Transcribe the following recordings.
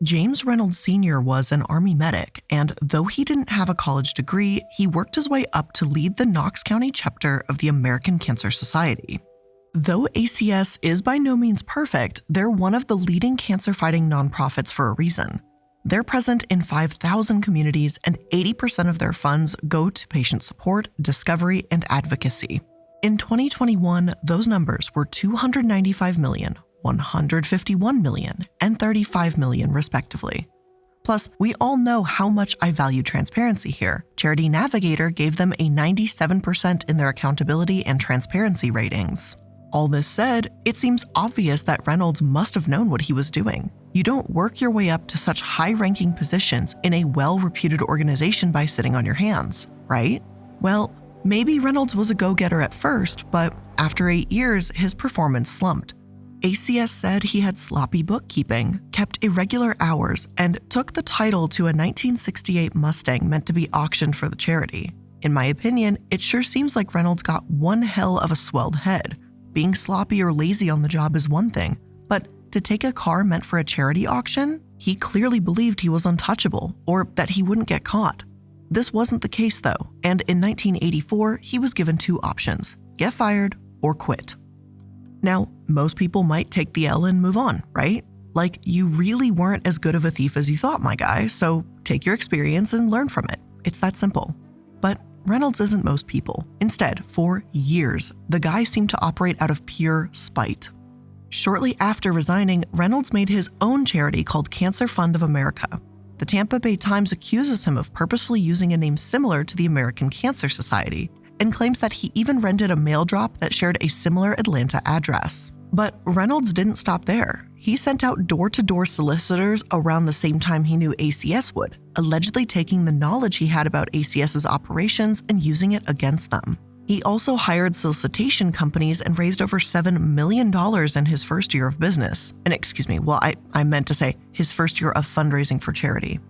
James Reynolds Sr. was an Army medic, and though he didn't have a college degree, he worked his way up to lead the Knox County chapter of the American Cancer Society. Though ACS is by no means perfect, they're one of the leading cancer-fighting nonprofits for a reason. They're present in 5,000 communities, and 80% of their funds go to patient support, discovery, and advocacy. In 2021, those numbers were $295 million, $151 million, and $35 million, respectively. Plus, we all know how much I value transparency here. Charity Navigator gave them a 97% in their accountability and transparency ratings. All this said, it seems obvious that Reynolds must have known what he was doing. You don't work your way up to such high-ranking positions in a well-reputed organization by sitting on your hands, right? Well, maybe Reynolds was a go-getter at first, but after 8 years, his performance slumped. ACS said he had sloppy bookkeeping, kept irregular hours, and took the title to a 1968 Mustang meant to be auctioned for the charity. In my opinion, it sure seems like Reynolds got one hell of a swelled head. Being sloppy or lazy on the job is one thing, but to take a car meant for a charity auction? He clearly believed he was untouchable, or that he wouldn't get caught. This wasn't the case though, and in 1984, he was given 2 options: get fired or quit. Now, most people might take the L and move on, right? Like, you really weren't as good of a thief as you thought, my guy, so take your experience and learn from it. It's that simple. But Reynolds isn't most people. Instead, for years, the guy seemed to operate out of pure spite. Shortly after resigning, Reynolds made his own charity called Cancer Fund of America. The Tampa Bay Times accuses him of purposefully using a name similar to the American Cancer Society, and claims that he even rented a mail drop that shared a similar Atlanta address. But Reynolds didn't stop there. He sent out door-to-door solicitors around the same time he knew ACS would, allegedly taking the knowledge he had about ACS's operations and using it against them. He also hired solicitation companies and raised over $7 million in his first year of business. I meant to say his first year of fundraising for charity,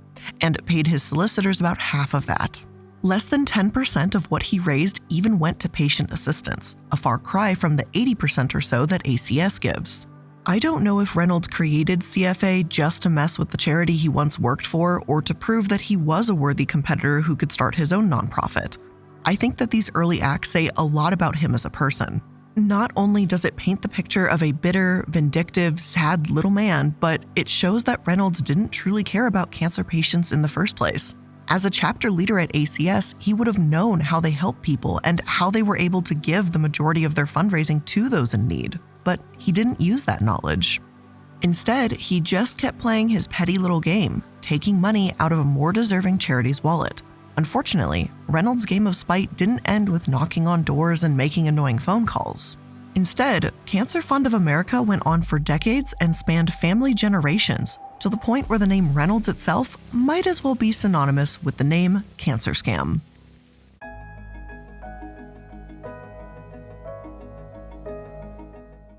and paid his solicitors about half of that. Less than 10% of what he raised even went to patient assistance, a far cry from the 80% or so that ACS gives. I don't know if Reynolds created CFA just to mess with the charity he once worked for or to prove that he was a worthy competitor who could start his own nonprofit. I think that these early acts say a lot about him as a person. Not only does it paint the picture of a bitter, vindictive, sad little man, but it shows that Reynolds didn't truly care about cancer patients in the first place. As a chapter leader at ACS, he would have known how they help people and how they were able to give the majority of their fundraising to those in need, but he didn't use that knowledge. Instead, he just kept playing his petty little game, taking money out of a more deserving charity's wallet. Unfortunately, Reynolds' game of spite didn't end with knocking on doors and making annoying phone calls. Instead, Cancer Fund of America went on for decades and spanned family generations, to the point where the name Reynolds itself might as well be synonymous with the name cancer scam.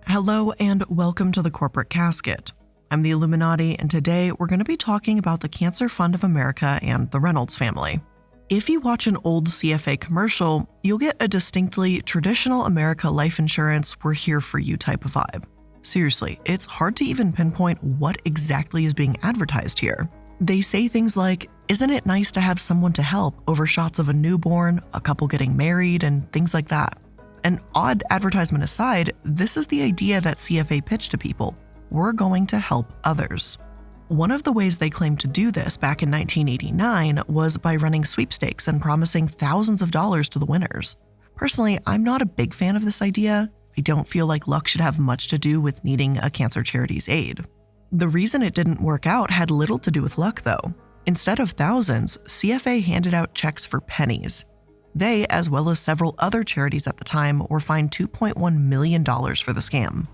Hello and welcome to the Corporate Casket. I'm the Illuminati, and today we're going to be talking about the Cancer Fund of America and the Reynolds family. If you watch an old CFA commercial, you'll get a distinctly traditional America life insurance, we're here for you type of vibe. Seriously, it's hard to even pinpoint what exactly is being advertised here. They say things like, "Isn't it nice to have someone to help?" over shots of a newborn, a couple getting married, and things like that. An odd advertisement aside, this is the idea that CFA pitched to people. We're going to help others. One of the ways they claimed to do this back in 1989 was by running sweepstakes and promising thousands of dollars to the winners. Personally, I'm not a big fan of this idea. I don't feel like luck should have much to do with needing a cancer charity's aid. The reason it didn't work out had little to do with luck, though. Instead of thousands, CFA handed out checks for pennies. They, as well as several other charities at the time, were fined $2.1 million for the scam.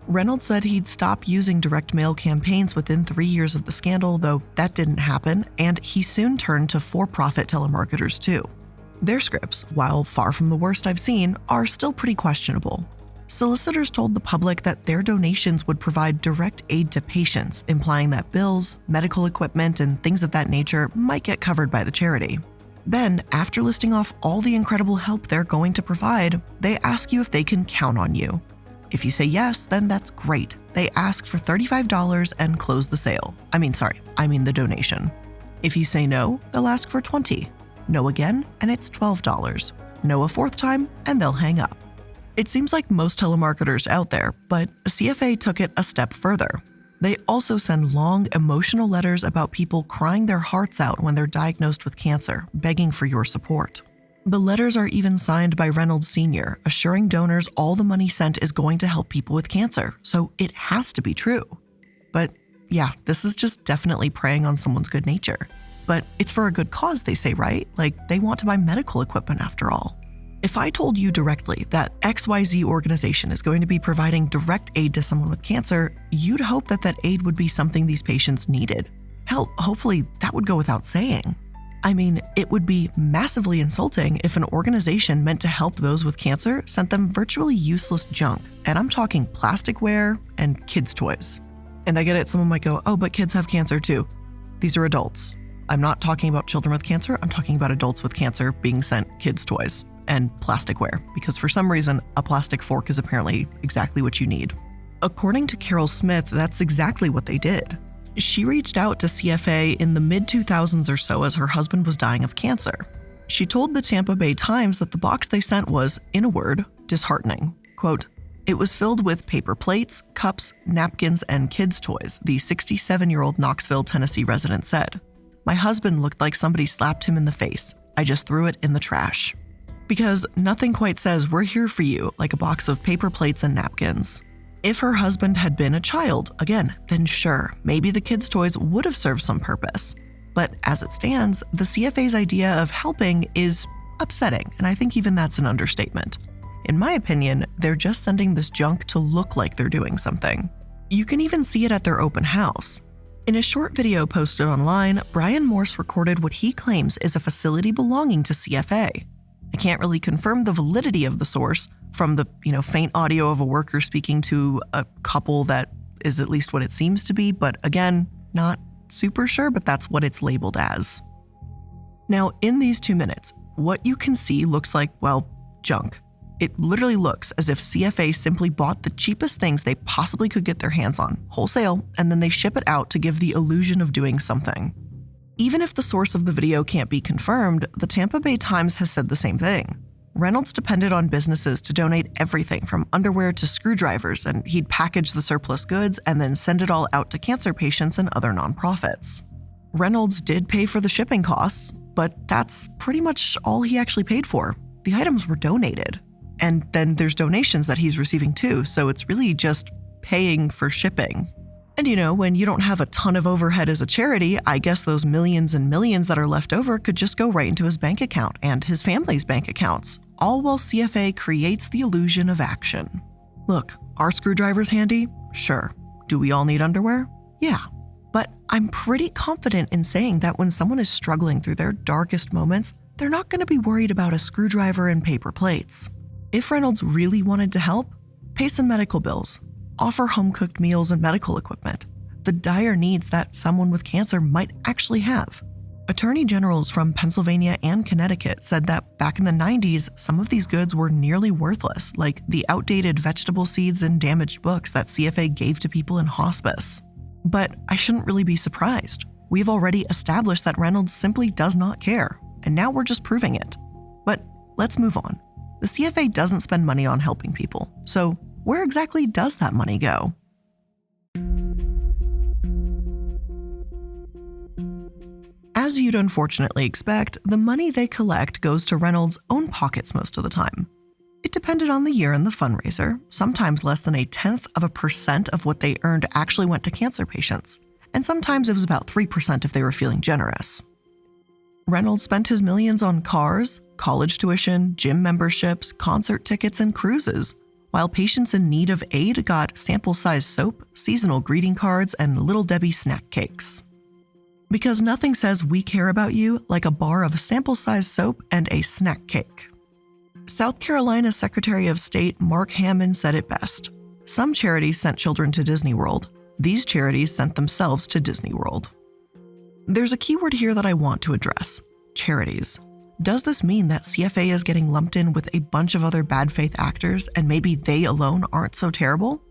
Reynolds said he'd stop using direct mail campaigns within 3 years of the scandal, though that didn't happen, and he soon turned to for-profit telemarketers too. Their scripts, while far from the worst I've seen, are still pretty questionable. Solicitors told the public that their donations would provide direct aid to patients, implying that bills, medical equipment, and things of that nature might get covered by the charity. Then, after listing off all the incredible help they're going to provide, they ask you if they can count on you. If you say yes, then that's great. They ask for $35 and close the sale. I mean the donation. If you say no, they'll ask for $20. No again, and it's $12. No a fourth time, and they'll hang up. It seems like most telemarketers out there, but CFA took it a step further. They also send long, emotional letters about people crying their hearts out when they're diagnosed with cancer, begging for your support. The letters are even signed by Reynolds Sr., assuring donors all the money sent is going to help people with cancer, so it has to be true. But yeah, this is just definitely preying on someone's good nature. But it's for a good cause, they say, right? Like, they want to buy medical equipment after all. If I told you directly that XYZ organization is going to be providing direct aid to someone with cancer, you'd hope that that aid would be something these patients needed. Hell, hopefully that would go without saying. I mean, it would be massively insulting if an organization meant to help those with cancer sent them virtually useless junk. And I'm talking plasticware and kids' toys. And I get it, someone might go, oh, but kids have cancer too. These are adults. I'm not talking about children with cancer, I'm talking about adults with cancer being sent kids' toys and plasticware, because for some reason, a plastic fork is apparently exactly what you need. According to Carol Smith, that's exactly what they did. She reached out to CFA in the mid-2000s or so as her husband was dying of cancer. She told the Tampa Bay Times that the box they sent was, in a word, disheartening. Quote, "It was filled with paper plates, cups, napkins, and kids' toys," the 67-year-old Knoxville, Tennessee resident said. "My husband looked like somebody slapped him in the face. I just threw it in the trash." Because nothing quite says we're here for you like a box of paper plates and napkins. If her husband had been a child, again, then sure, maybe the kids' toys would have served some purpose. But as it stands, the CFA's idea of helping is upsetting, and I think even that's an understatement. In my opinion, they're just sending this junk to look like they're doing something. You can even see it at their open house. In a short video posted online, Brian Morse recorded what he claims is a facility belonging to CFA. I can't really confirm the validity of the source from the, faint audio of a worker speaking to a couple that is at least what it seems to be, but again, not super sure, but that's what it's labeled as. Now, in these 2 minutes, what you can see looks like, well, junk. It literally looks as if CFA simply bought the cheapest things they possibly could get their hands on, wholesale, and then they ship it out to give the illusion of doing something. Even if the source of the video can't be confirmed, the Tampa Bay Times has said the same thing. Reynolds depended on businesses to donate everything from underwear to screwdrivers, and he'd package the surplus goods and then send it all out to cancer patients and other nonprofits. Reynolds did pay for the shipping costs, but that's pretty much all he actually paid for. The items were donated. And then there's donations that he's receiving too, so it's really just paying for shipping. And when you don't have a ton of overhead as a charity, I guess those millions and millions that are left over could just go right into his bank account and his family's bank accounts, all while CFA creates the illusion of action. Look, are screwdrivers handy? Sure. Do we all need underwear? Yeah. But I'm pretty confident in saying that when someone is struggling through their darkest moments, they're not going to be worried about a screwdriver and paper plates. If Reynolds really wanted to help, pay some medical bills. Offer home-cooked meals and medical equipment, the dire needs that someone with cancer might actually have. Attorney generals from Pennsylvania and Connecticut said that back in the 90s, some of these goods were nearly worthless, like the outdated vegetable seeds and damaged books that CFA gave to people in hospice. But I shouldn't really be surprised. We've already established that Reynolds simply does not care, and now we're just proving it. But let's move on. The CFA doesn't spend money on helping people, so where exactly does that money go? As you'd unfortunately expect, the money they collect goes to Reynolds' own pockets most of the time. It depended on the year and the fundraiser. Sometimes less than 0.1% of what they earned actually went to cancer patients, and sometimes it was about 3% if they were feeling generous. Reynolds spent his millions on cars, college tuition, gym memberships, concert tickets, and cruises, while patients in need of aid got sample-sized soap, seasonal greeting cards, and Little Debbie snack cakes. Because nothing says we care about you like a bar of sample-sized soap and a snack cake. South Carolina Secretary of State Mark Hammond said it best. Some charities sent children to Disney World. These charities sent themselves to Disney World. There's a keyword here that I want to address: charities. Does this mean that CFA is getting lumped in with a bunch of other bad faith actors and maybe they alone aren't so terrible?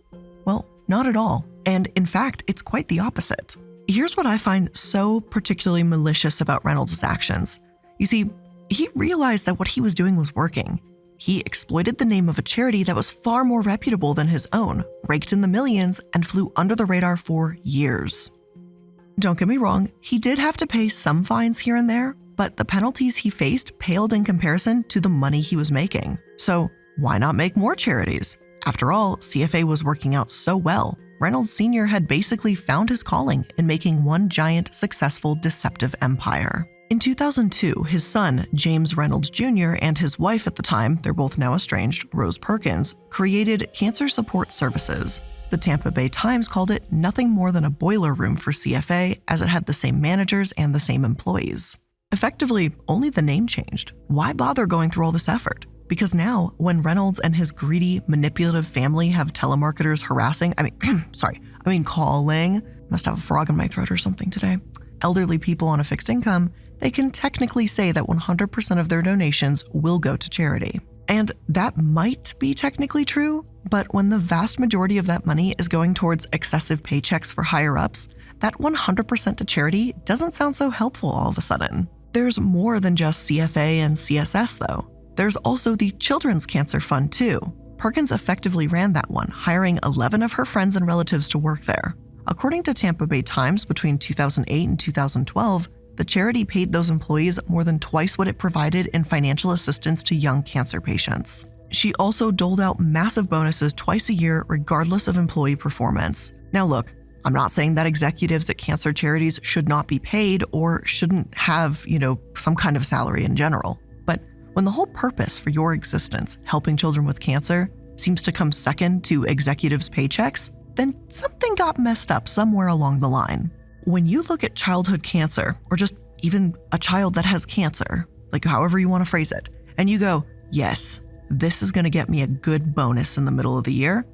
Well, Not at all. And in fact, it's quite the opposite. Here's what I find so particularly malicious about Reynolds' actions. You see, he realized that what he was doing was working. He exploited the name of a charity that was far more reputable than his own, raked in the millions, and flew under the radar for years. Don't get me wrong, he did have to pay some fines here and there, but the penalties he faced paled in comparison to the money he was making. So why not make more charities? After all, CFA was working out so well. Reynolds Sr. had basically found his calling in making one giant, successful, deceptive empire. In 2002, his son, James Reynolds Jr., and his wife at the time, they're both now estranged, Rose Perkins, created Cancer Support Services. The Tampa Bay Times called it nothing more than a boiler room for CFA, as it had the same managers and the same employees. Effectively, only the name changed. Why bother going through all this effort? Because now, when Reynolds and his greedy, manipulative family have telemarketers calling, must have a frog in my throat or something today, elderly people on a fixed income, they can technically say that 100% of their donations will go to charity. And that might be technically true, but when the vast majority of that money is going towards excessive paychecks for higher-ups, that 100% to charity doesn't sound so helpful all of a sudden. There's more than just CFA and CSS, though. There's also the Children's Cancer Fund, too. Perkins effectively ran that one, hiring 11 of her friends and relatives to work there. According to Tampa Bay Times, between 2008 and 2012, the charity paid those employees more than twice what it provided in financial assistance to young cancer patients. She also doled out massive bonuses twice a year, regardless of employee performance. Now look, I'm not saying that executives at cancer charities should not be paid or shouldn't have, some kind of salary in general. But when the whole purpose for your existence, helping children with cancer, seems to come second to executives' paychecks, then something got messed up somewhere along the line. When you look at childhood cancer, or just even a child that has cancer, like however you want to phrase it, and you go, yes, this is going to get me a good bonus in the middle of the year,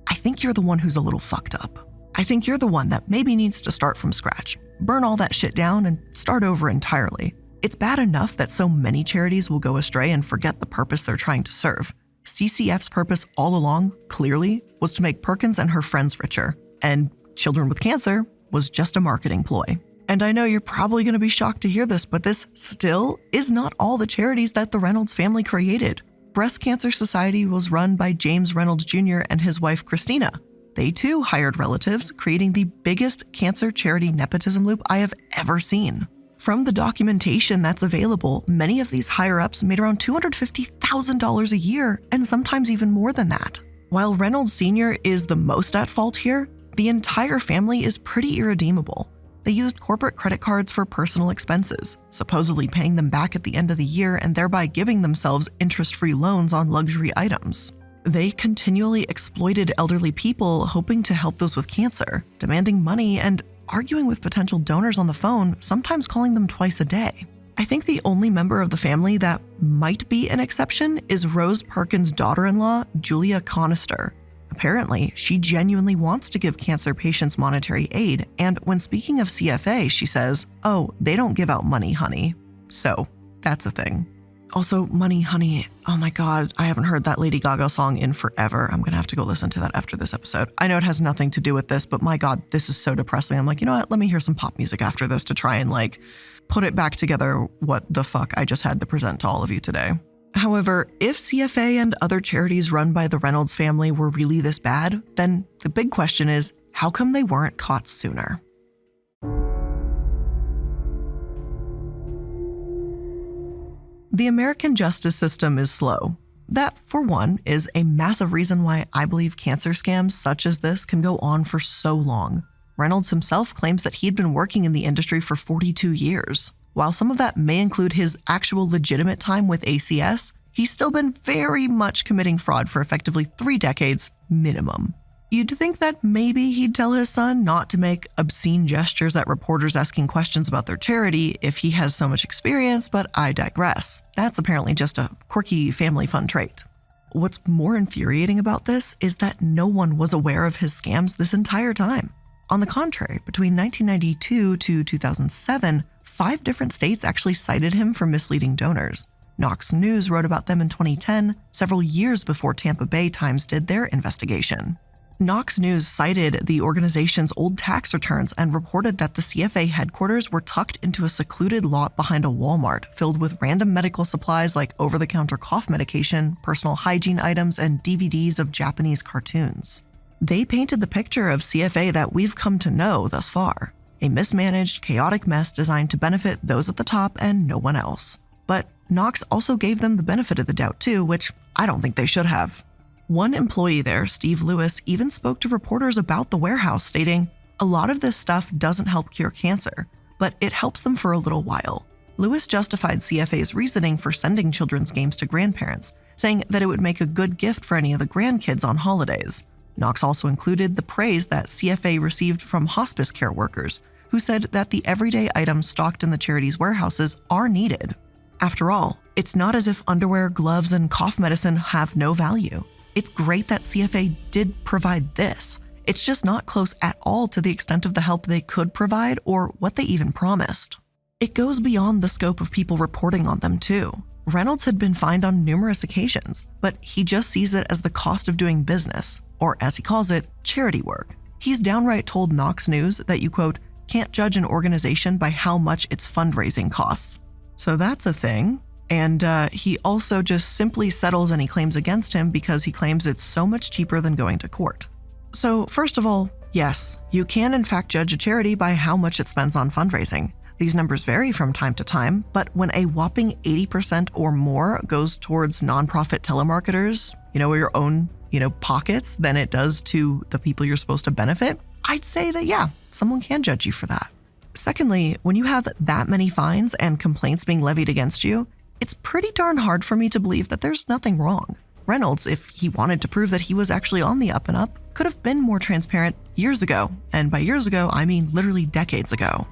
I think you're the one who's a little fucked up. I think you're the one that maybe needs to start from scratch, burn all that shit down, and start over entirely. It's bad enough that so many charities will go astray and forget the purpose they're trying to serve. CCF's purpose all along, clearly, was to make Perkins and her friends richer, and children with cancer was just a marketing ploy. And I know you're probably going to be shocked to hear this, but this still is not all the charities that the Reynolds family created. Breast Cancer Society was run by James Reynolds Jr. and his wife Christina. They too hired relatives, creating the biggest cancer charity nepotism loop I have ever seen. From the documentation that's available, many of these higher-ups made around $250,000 a year, and sometimes even more than that. While Reynolds Sr. is the most at fault here, the entire family is pretty irredeemable. They used corporate credit cards for personal expenses, supposedly paying them back at the end of the year and thereby giving themselves interest-free loans on luxury items. They continually exploited elderly people hoping to help those with cancer, demanding money and arguing with potential donors on the phone, sometimes calling them twice a day. I think the only member of the family that might be an exception is Rose Perkins' daughter-in-law, Julia Conister. Apparently, she genuinely wants to give cancer patients monetary aid, and when speaking of CFA, she says, "Oh, they don't give out money, honey." So, that's a thing. Also, Money Honey, oh my god, I haven't heard that Lady Gaga song in forever. I'm gonna have to go listen to that after this episode. I know it has nothing to do with this, but my god, this is so depressing. I'm like, you know what, let me hear some pop music after this to try and put it back together what the fuck I just had to present to all of you today. However, if CFA and other charities run by the Reynolds family were really this bad, then the big question is, how come they weren't caught sooner? The American justice system is slow. That, for one, is a massive reason why I believe cancer scams such as this can go on for so long. Reynolds himself claims that he'd been working in the industry for 42 years. While some of that may include his actual legitimate time with ACS, he's still been very much committing fraud for effectively 3 decades minimum. You'd think that maybe he'd tell his son not to make obscene gestures at reporters asking questions about their charity if he has so much experience, but I digress. That's apparently just a quirky family fun trait. What's more infuriating about this is that no one was aware of his scams this entire time. On the contrary, between 1992 to 2007, 5 different states actually cited him for misleading donors. Knox News wrote about them in 2010, several years before Tampa Bay Times did their investigation. Knox News cited the organization's old tax returns and reported that the CFA headquarters were tucked into a secluded lot behind a Walmart filled with random medical supplies like over-the-counter cough medication, personal hygiene items, and DVDs of Japanese cartoons. They painted the picture of CFA that we've come to know thus far, a mismanaged, chaotic mess designed to benefit those at the top and no one else. But Knox also gave them the benefit of the doubt too, which I don't think they should have. One employee there, Steve Lewis, even spoke to reporters about the warehouse, stating, "A lot of this stuff doesn't help cure cancer, but it helps them for a little while." Lewis justified CFA's reasoning for sending children's games to grandparents, saying that it would make a good gift for any of the grandkids on holidays. Knox also included the praise that CFA received from hospice care workers, who said that the everyday items stocked in the charity's warehouses are needed. After all, it's not as if underwear, gloves, and cough medicine have no value. It's great that CFA did provide this. It's just not close at all to the extent of the help they could provide or what they even promised. It goes beyond the scope of people reporting on them too. Reynolds had been fined on numerous occasions, but he just sees it as the cost of doing business, or as he calls it, charity work. He's downright told Knox News that you, quote, can't judge an organization by how much its fundraising costs. So that's a thing. And he also just simply settles any claims against him because he claims it's so much cheaper than going to court. So first of all, yes, you can in fact judge a charity by how much it spends on fundraising. These numbers vary from time to time, but when a whopping 80% or more goes towards nonprofit telemarketers, your own, pockets than it does to the people you're supposed to benefit, I'd say that, yeah, someone can judge you for that. Secondly, when you have that many fines and complaints being levied against you, it's pretty darn hard for me to believe that there's nothing wrong. Reynolds, if he wanted to prove that he was actually on the up and up, could have been more transparent years ago. And by years ago, I mean literally decades ago.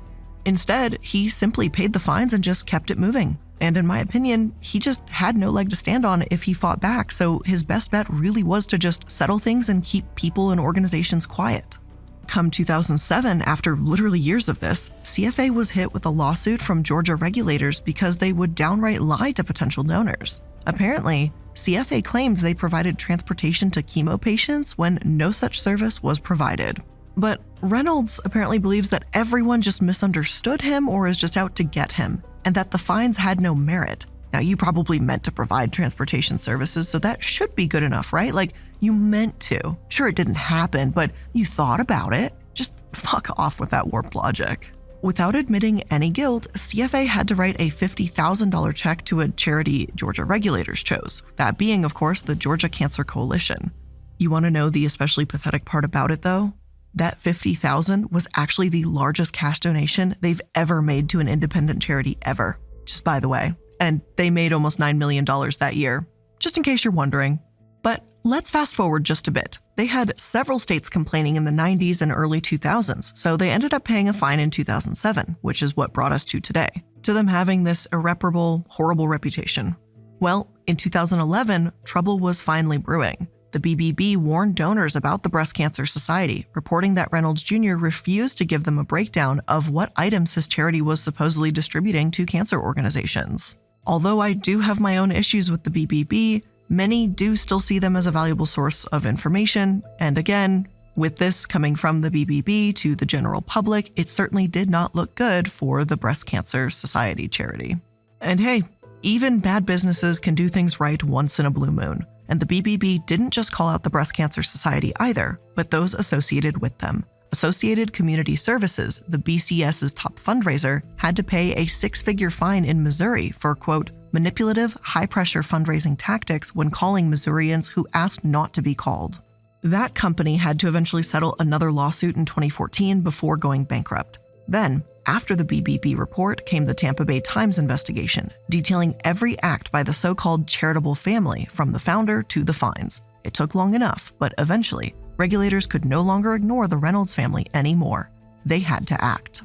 Instead, he simply paid the fines and just kept it moving. And in my opinion, he just had no leg to stand on if he fought back, so his best bet really was to just settle things and keep people and organizations quiet. Come 2007, after literally years of this, CFA was hit with a lawsuit from Georgia regulators because they would downright lie to potential donors. Apparently, CFA claimed they provided transportation to chemo patients when no such service was provided. But Reynolds apparently believes that everyone just misunderstood him or is just out to get him, and that the fines had no merit. Now, you probably meant to provide transportation services, so that should be good enough, right? Like, you meant to. Sure, it didn't happen, but you thought about it. Just fuck off with that warped logic. Without admitting any guilt, CFA had to write a $50,000 check to a charity Georgia regulators chose, that being, of course, the Georgia Cancer Coalition. You want to know the especially pathetic part about it, though? That $50,000 was actually the largest cash donation they've ever made to an independent charity ever, just by the way. And they made almost $9 million that year, just in case you're wondering. But let's fast forward just a bit. They had several states complaining in the 90s and early 2000s, so they ended up paying a fine in 2007, which is what brought us to today, to them having this irreparable, horrible reputation. Well, in 2011, trouble was finally brewing. The BBB warned donors about the Breast Cancer Society, reporting that Reynolds Jr. refused to give them a breakdown of what items his charity was supposedly distributing to cancer organizations. Although I do have my own issues with the BBB, many do still see them as a valuable source of information, and again, with this coming from the BBB to the general public, it certainly did not look good for the Breast Cancer Society charity. And hey, even bad businesses can do things right once in a blue moon. And the BBB didn't just call out the Breast Cancer Society either, but those associated with them. Associated Community Services, the BCS's top fundraiser, had to pay a six-figure fine in Missouri for, quote, manipulative, high-pressure fundraising tactics when calling Missourians who asked not to be called. That company had to eventually settle another lawsuit in 2014 before going bankrupt. Then, after the BBB report came the Tampa Bay Times investigation, detailing every act by the so-called charitable family from the founder to the fines. It took long enough, but eventually, regulators could no longer ignore the Reynolds family anymore. They had to act.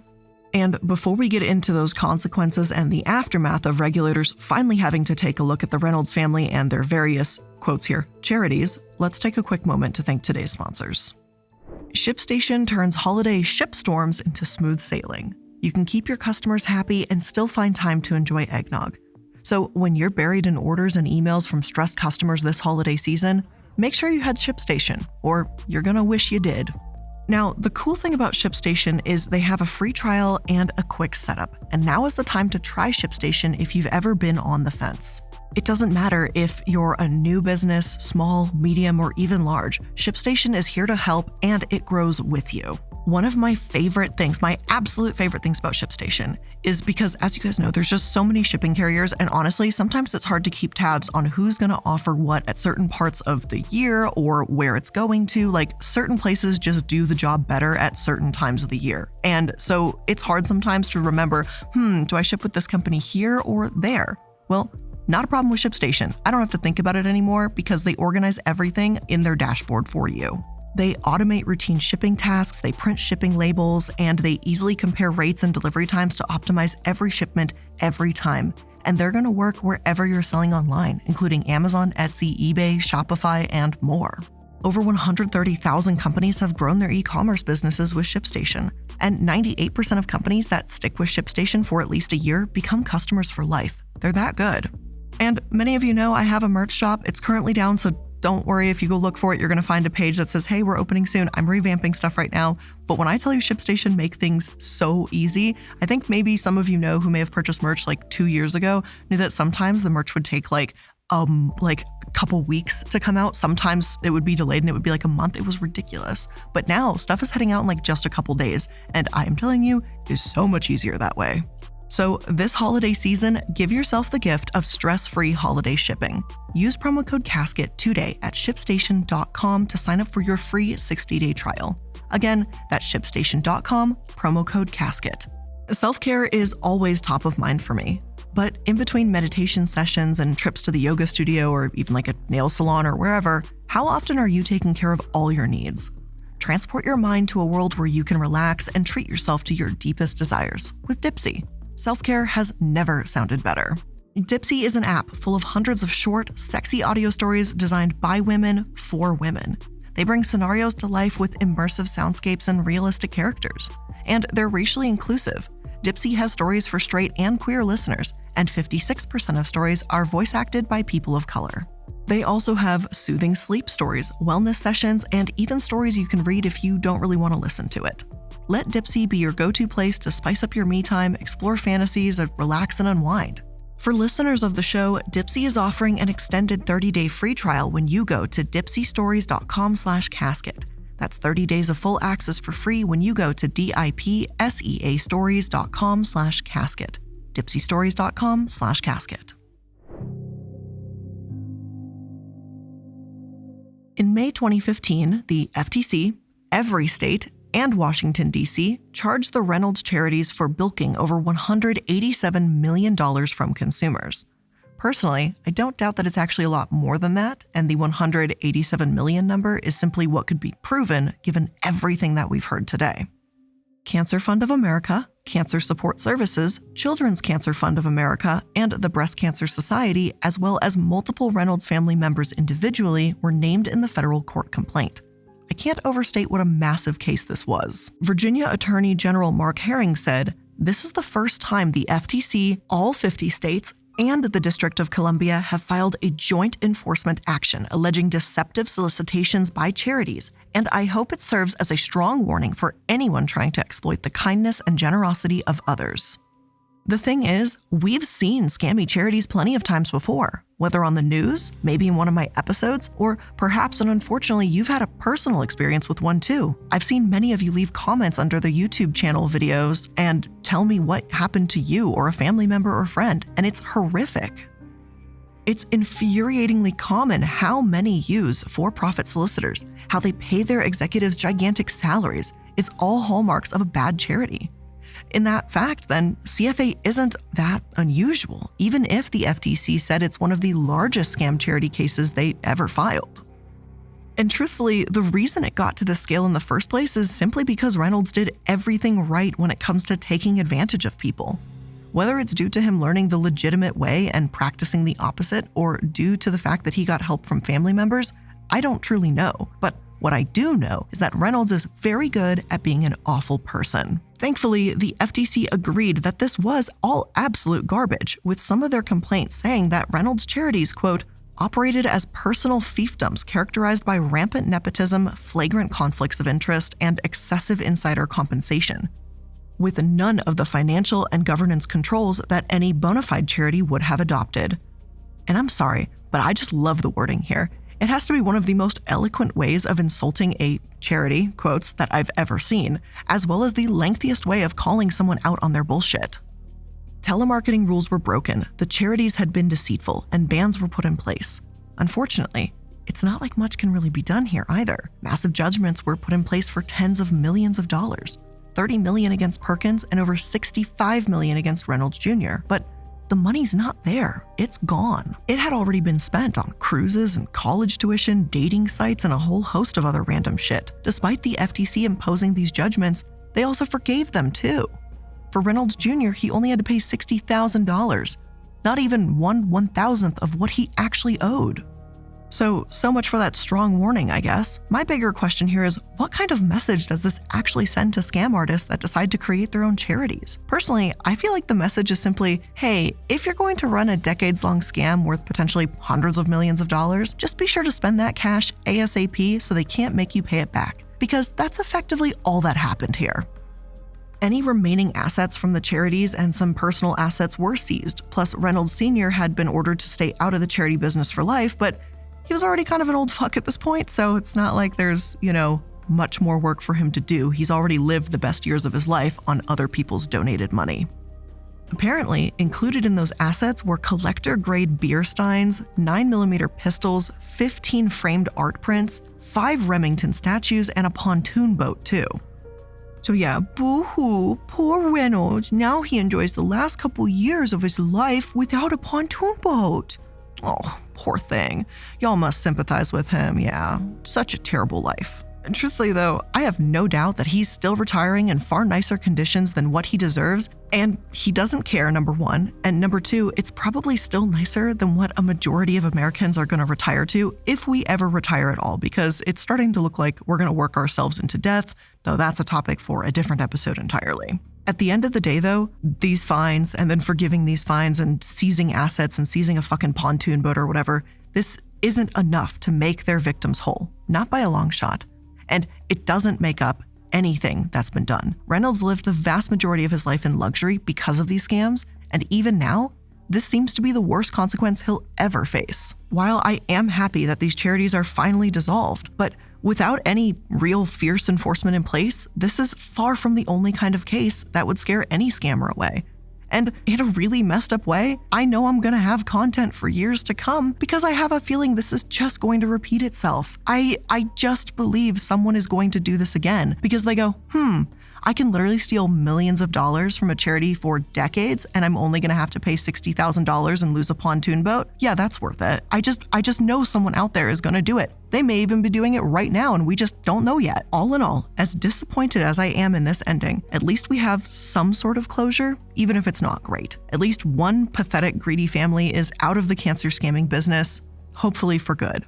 And before we get into those consequences and the aftermath of regulators finally having to take a look at the Reynolds family and their various, quotes here, charities, let's take a quick moment to thank today's sponsors. ShipStation turns holiday shipstorms into smooth sailing. You can keep your customers happy and still find time to enjoy eggnog. So when you're buried in orders and emails from stressed customers this holiday season, make sure you had ShipStation, or you're gonna wish you did. Now, the cool thing about ShipStation is they have a free trial and a quick setup, and now is the time to try ShipStation if you've ever been on the fence. It doesn't matter if you're a new business, small, medium, or even large, ShipStation is here to help and it grows with you. One of my favorite things, my absolute favorite things about ShipStation is because, as you guys know, there's just so many shipping carriers, and honestly, sometimes it's hard to keep tabs on who's going to offer what at certain parts of the year or where it's going to. Like, certain places just do the job better at certain times of the year. And so it's hard sometimes to remember, do I ship with this company here or there? Well, not a problem with ShipStation. I don't have to think about it anymore because they organize everything in their dashboard for you. They automate routine shipping tasks, they print shipping labels, and they easily compare rates and delivery times to optimize every shipment every time. And they're going to work wherever you're selling online, including Amazon, Etsy, eBay, Shopify, and more. Over 130,000 companies have grown their e-commerce businesses with ShipStation, and 98% of companies that stick with ShipStation for at least a year become customers for life. They're that good. And many of you know I have a merch shop. It's currently down, so don't worry. If you go look for it, you're going to find a page that says, hey, we're opening soon. I'm revamping stuff right now. But when I tell you ShipStation make things so easy, I think maybe some of you know who may have purchased merch like 2 years ago knew that sometimes the merch would take like a couple weeks to come out. Sometimes it would be delayed and it would be like a month. It was ridiculous. But now stuff is heading out in like just a couple days. And I am telling you, it's so much easier that way. So this holiday season, give yourself the gift of stress-free holiday shipping. Use promo code CASKET today at ShipStation.com to sign up for your free 60-day trial. Again, that's ShipStation.com, promo code CASKET. Self-care is always top of mind for me, but in between meditation sessions and trips to the yoga studio or even like a nail salon or wherever, how often are you taking care of all your needs? Transport your mind to a world where you can relax and treat yourself to your deepest desires with Dipsea. Self-care has never sounded better. Dipsea is an app full of hundreds of short, sexy audio stories designed by women for women. They bring scenarios to life with immersive soundscapes and realistic characters. And they're racially inclusive. Dipsea has stories for straight and queer listeners, and 56% of stories are voice acted by people of color. They also have soothing sleep stories, wellness sessions, and even stories you can read if you don't really want to listen to it. Let Dipsea be your go-to place to spice up your me time, explore fantasies, and relax and unwind. For listeners of the show, Dipsea is offering an extended 30-day free trial when you go to dipseastories.com/casket. That's 30 days of full access for free when you go to dipseastories.com/casket. dipseastories.com/casket. In May 2015, the FTC, every state, and Washington, D.C. charged the Reynolds charities for bilking over $187 million from consumers. Personally, I don't doubt that it's actually a lot more than that, and the 187 million number is simply what could be proven given everything that we've heard today. Cancer Fund of America, Cancer Support Services, Children's Cancer Fund of America, and the Breast Cancer Society, as well as multiple Reynolds family members individually, were named in the federal court complaint. I can't overstate what a massive case this was. Virginia Attorney General Mark Herring said, "This is the first time the FTC, all 50 states, and the District of Columbia have filed a joint enforcement action alleging deceptive solicitations by charities, and I hope it serves as a strong warning for anyone trying to exploit the kindness and generosity of others." The thing is, we've seen scammy charities plenty of times before, whether on the news, maybe in one of my episodes, or perhaps and unfortunately you've had a personal experience with one too. I've seen many of you leave comments under the YouTube channel videos and tell me what happened to you or a family member or friend, and it's horrific. It's infuriatingly common how many use for-profit solicitors, how they pay their executives gigantic salaries. It's all hallmarks of a bad charity. In that fact, then, CFA isn't that unusual, even if the FTC said it's one of the largest scam charity cases they ever filed. And truthfully, the reason it got to this scale in the first place is simply because Reynolds did everything right when it comes to taking advantage of people. Whether it's due to him learning the legitimate way and practicing the opposite, or due to the fact that he got help from family members, I don't truly know. But what I do know is that Reynolds is very good at being an awful person. Thankfully, the FTC agreed that this was all absolute garbage, with some of their complaints saying that Reynolds charities, quote, operated as personal fiefdoms characterized by rampant nepotism, flagrant conflicts of interest, and excessive insider compensation, with none of the financial and governance controls that any bona fide charity would have adopted. And I'm sorry, but I just love the wording here. It has to be one of the most eloquent ways of insulting a charity, quotes, that I've ever seen, as well as the lengthiest way of calling someone out on their bullshit. Telemarketing rules were broken, the charities had been deceitful, and bans were put in place. Unfortunately, it's not like much can really be done here either. Massive judgments were put in place for tens of millions of dollars, $30 million against Perkins and over $65 million against Reynolds Jr., but the money's not there. It's gone. It had already been spent on cruises and college tuition, dating sites, and a whole host of other random shit. Despite the FTC imposing these judgments, they also forgave them too. For Reynolds Jr., he only had to pay $60,000, not even 1/1000th of what he actually owed. So much for that strong warning, I guess. My bigger question here is, what kind of message does this actually send to scam artists that decide to create their own charities? Personally, I feel like the message is simply, hey, if you're going to run a decades-long scam worth potentially hundreds of millions of dollars, just be sure to spend that cash ASAP so they can't make you pay it back. Because that's effectively all that happened here. Any remaining assets from the charities and some personal assets were seized, plus Reynolds Sr. had been ordered to stay out of the charity business for life, but he was already kind of an old fuck at this point, so it's not like there's, much more work for him to do. He's already lived the best years of his life on other people's donated money. Apparently, included in those assets were collector-grade beer steins, 9mm pistols, 15 framed art prints, 5 Remington statues, and a pontoon boat, too. So yeah, boo-hoo, poor Reynolds. Now he enjoys the last couple years of his life without a pontoon boat. Oh, poor thing. Y'all must sympathize with him, yeah. Such a terrible life. And truthfully though, I have no doubt that he's still retiring in far nicer conditions than what he deserves, and he doesn't care, number one, and number two, it's probably still nicer than what a majority of Americans are going to retire to, if we ever retire at all, because it's starting to look like we're going to work ourselves into death, though that's a topic for a different episode entirely. At the end of the day though, these fines and then forgiving these fines and seizing assets and seizing a fucking pontoon boat or whatever, this isn't enough to make their victims whole, not by a long shot. And it doesn't make up anything that's been done. Reynolds lived the vast majority of his life in luxury because of these scams, and even now, this seems to be the worst consequence he'll ever face. While I am happy that these charities are finally dissolved, but without any real fierce enforcement in place, this is far from the only kind of case that would scare any scammer away. And in a really messed up way, I know I'm gonna have content for years to come because I have a feeling this is just going to repeat itself. I just believe someone is going to do this again because they go, I can literally steal millions of dollars from a charity for decades and I'm only gonna have to pay $60,000 and lose a pontoon boat? Yeah, that's worth it. I just know someone out there is gonna do it. They may even be doing it right now and we just don't know yet. All in all, as disappointed as I am in this ending, at least we have some sort of closure, even if it's not great. At least one pathetic, greedy family is out of the cancer scamming business, hopefully for good.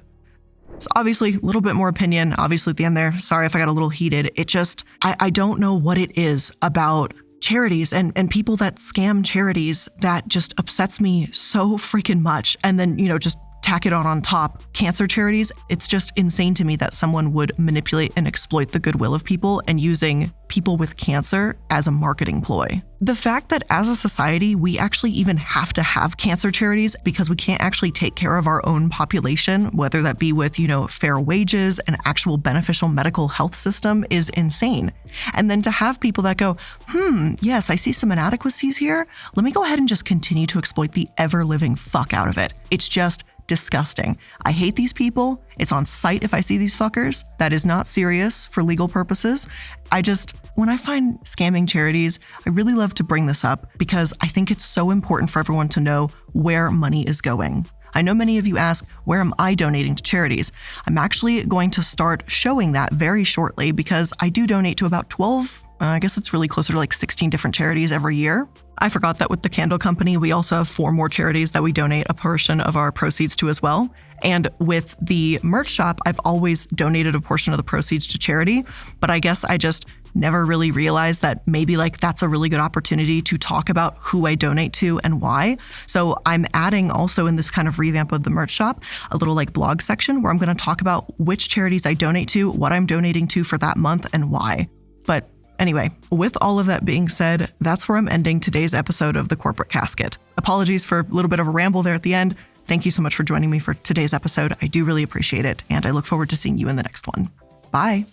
So obviously, a little bit more opinion, obviously at the end there. Sorry if I got a little heated. It just, I don't know what it is about charities and people that scam charities that just upsets me so freaking much. And then, just tack it on top. Cancer charities, it's just insane to me that someone would manipulate and exploit the goodwill of people and using people with cancer as a marketing ploy. The fact that as a society, we actually even have to have cancer charities because we can't actually take care of our own population, whether that be with, fair wages and actual beneficial medical health system is insane. And then to have people that go, yes, I see some inadequacies here. Let me go ahead and just continue to exploit the ever-living fuck out of it. It's just disgusting. I hate these people. It's on sight if I see these fuckers. That is not serious for legal purposes. When I find scamming charities, I really love to bring this up because I think it's so important for everyone to know where money is going. I know many of you ask, where am I donating to charities? I'm actually going to start showing that very shortly because I do donate to about 12, I guess it's really closer to like 16 different charities every year. I forgot that with the candle company, we also have 4 more charities that we donate a portion of our proceeds to as well. And with the merch shop, I've always donated a portion of the proceeds to charity, but I guess I just never really realized that maybe like that's a really good opportunity to talk about who I donate to and why. So I'm adding also in this kind of revamp of the merch shop, a little like blog section where I'm going to talk about which charities I donate to, what I'm donating to for that month, and why. But anyway, with all of that being said, that's where I'm ending today's episode of The Corporate Casket. Apologies for a little bit of a ramble there at the end. Thank you so much for joining me for today's episode. I do really appreciate it, and I look forward to seeing you in the next one. Bye.